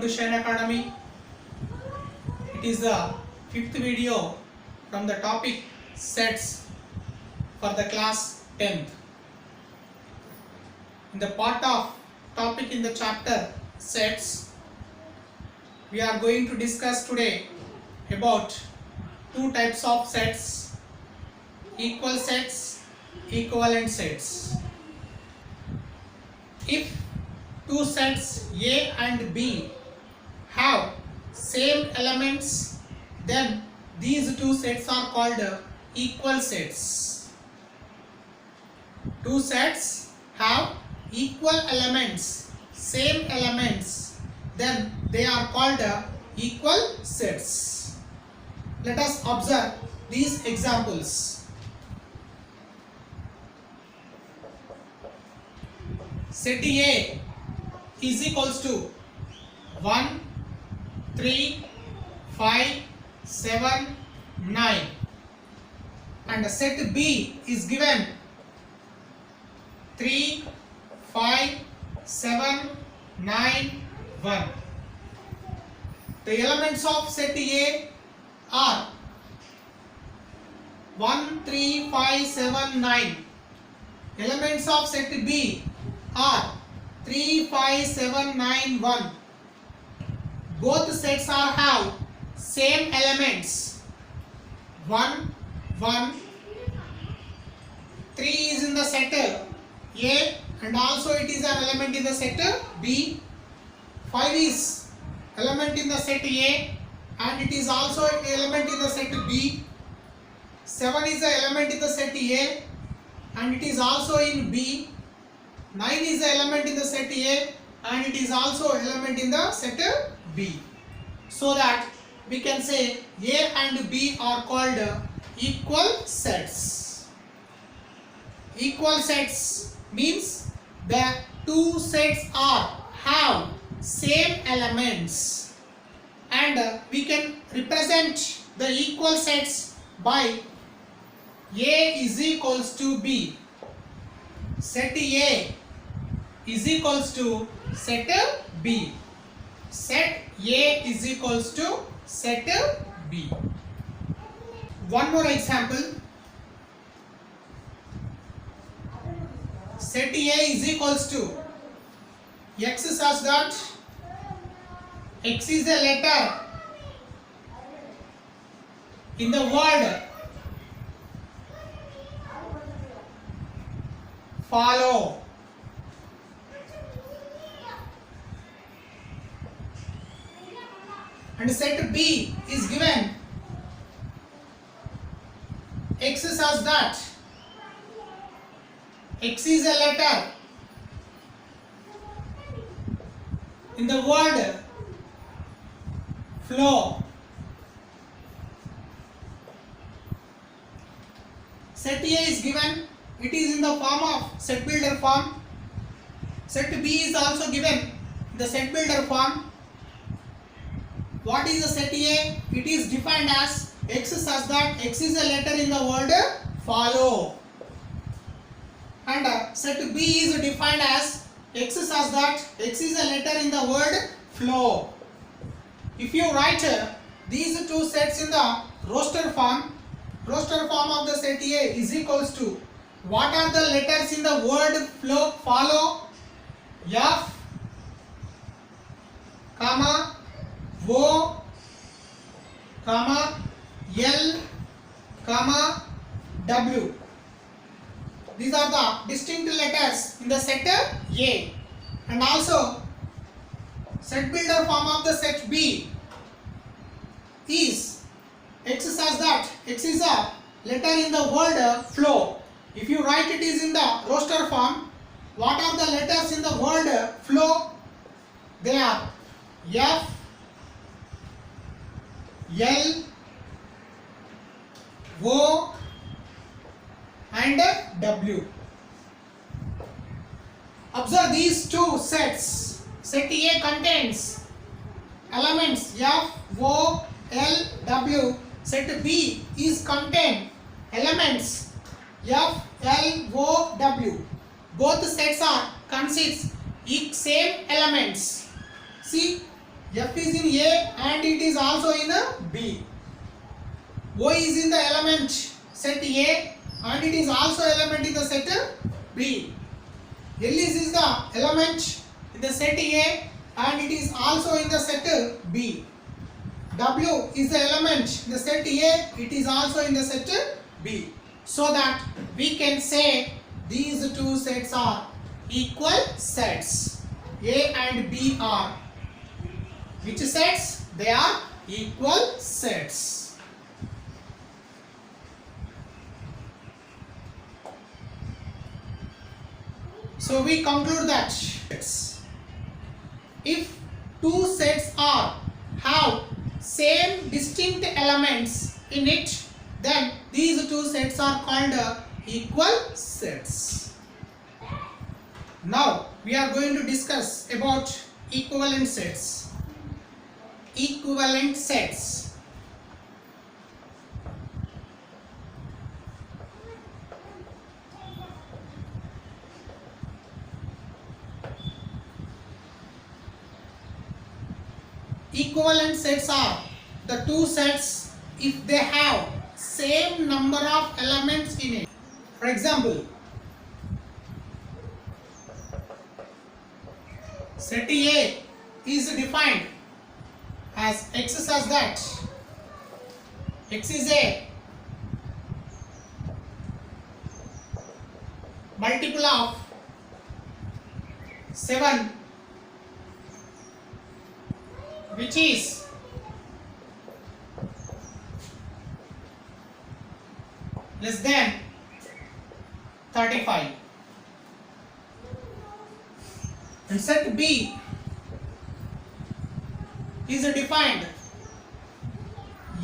to Shine Academy. It is the fifth video from the topic sets for the class 10th. In the part of topic in the chapter sets, we are going to discuss today about two types of sets: equal sets, equivalent sets. If two sets A and B have same elements, then these two sets are called equal sets. Two sets have equal elements, same elements, then they are called equal sets. Let us observe these examples. Set A is equals to 1, 3, 5, 7, 9, and set B is given 3, 5, 7, 9, 1. The elements of set A are 1, 3, 5, 7, 9. Elements of set B are 3, 5, 7, 9, 1. Both sets are have same elements. 1, 1. 3 is in the set A and also it is an element in the set B. 5 is element in the set A and it is also an element in the set B. 7 is the element in the set A and it is also in B. 9 is the element in the set A and it is also element in the set B. So that we can say A and B are called equal sets. Equal sets means the two sets have same elements, and we can represent the equal sets by A is equals to B. Set A is equals to set B. Set A is equals to set B. One more example. Set A is equals to X such that X is a letter in the word follow. And set B is given X such that X is a letter in the word flow. Set A is given, it is in the form of set builder form. Set B is also given in the set builder form. What is the set A? It is defined as X such that X is a letter in the word follow. And set B is defined as X such that X is a letter in the word flow. If you write these two sets in the roster form of the set A is equals to, what are the letters in the word flow follow? F, comma, O, comma, L, comma, W. These are the distinct letters in the set A. And also set builder form of the set B is X such that X is a letter in the word flow. If you write it is in the roster form, what are the letters in the word flow? They are F, L, O and W. Observe these two sets. Set A contains elements F, O, L, W. Set B is contain elements F, L, O, W. Both sets are consist same elements. See, F is in A and it is also in B. O is in the element set A and it is also element in the set B. L is the element in the set A and it is also in the set B. W is the element in the set A, it is also in the set B. So that we can say these two sets are equal sets. A and B are which sets? They are equal sets. So we conclude that if two sets are have same distinct elements in it, then these two sets are called equal sets. Now we are going to discuss about equivalent sets. Equivalent sets. Equivalent sets are the two sets if they have same number of elements in it. For example, set A is defined as X such that X is a multiple of 7 which is less than 35. And set B is defined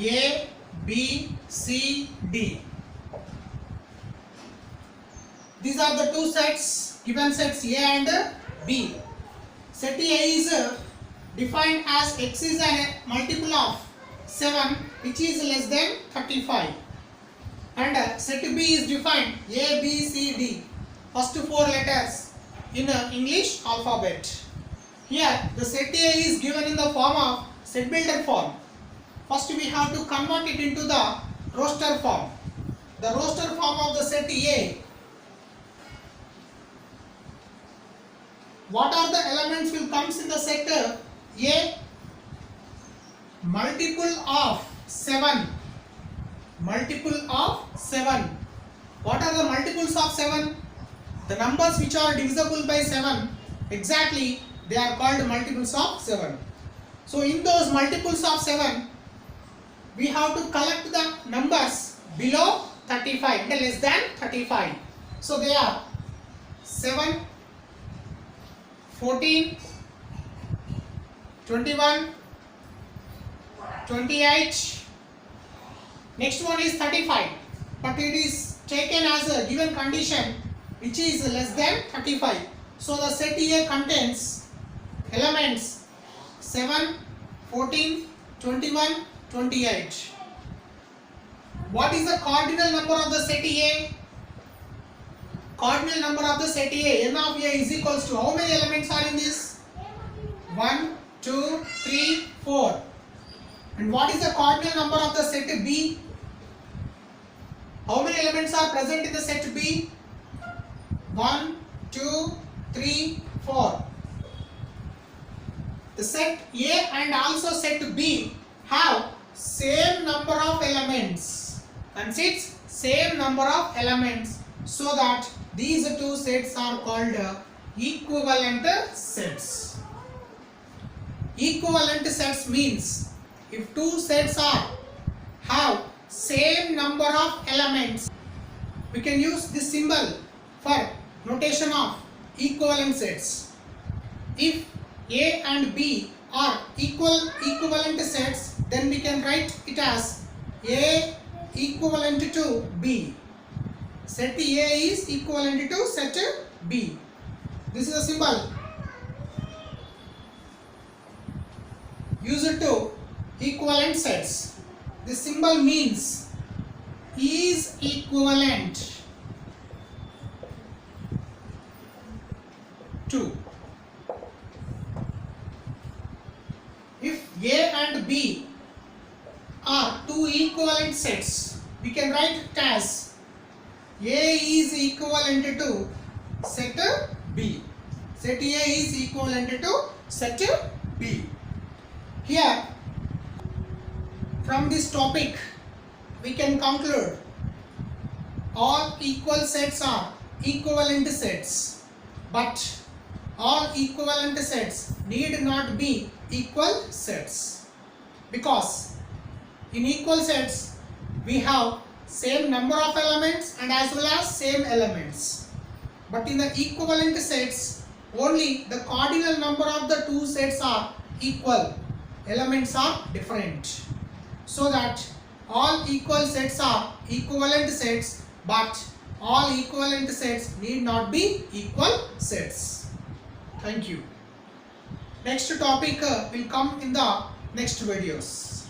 A, B, C, D. These are the two sets, given sets A and B. Set A is defined as X is a multiple of 7 which is less than 35. And set B is defined A, B, C, D, first 4 letters in English alphabet. Here the set A is given in the form of set builder form. First we have to convert it into the roster form. The roster form of the set A. What are the elements will comes in the set A? Multiple of 7. Multiple of 7. What are the multiples of 7? The numbers which are divisible by 7, exactly they are called multiples of 7. So in those multiples of 7, we have to collect the numbers below 35 and less than 35. So they are 7, 14, 21, 28. Next one is 35, but it is taken as a given condition which is less than 35. So the set A contains elements 7, 14, 21, 28. What is the cardinal number of the set A? Cardinal number of the set A, n of A is equals to how many elements are in this? 1, 2, 3, 4. And what is the cardinal number of the set B? How many elements are present in the set B? 1, 2, 3, 4. The set A and also set B have same number of elements. Consists same number of elements, so that these two sets are called equivalent sets. Equivalent sets means if two sets are have same number of elements, we can use this symbol for notation of equivalent sets. If A and B are equivalent sets, then we can write it as A equivalent to B. Set A is equivalent to set B. This is a symbol used to equivalent sets. This symbol means is equivalent to. A and B are two equivalent sets, we can write it as A is equivalent to set B. Set A is equivalent to set B. Here, from this topic, we can conclude all equal sets are equivalent sets, but all equivalent sets need not be equal sets, because in equal sets we have same number of elements and as well as same elements, but in the equivalent sets only the cardinal number of the two sets are equal, elements are different, so that all equal sets are equivalent sets, but all equivalent sets need not be equal sets. Thank you. Next topic will come in the next videos.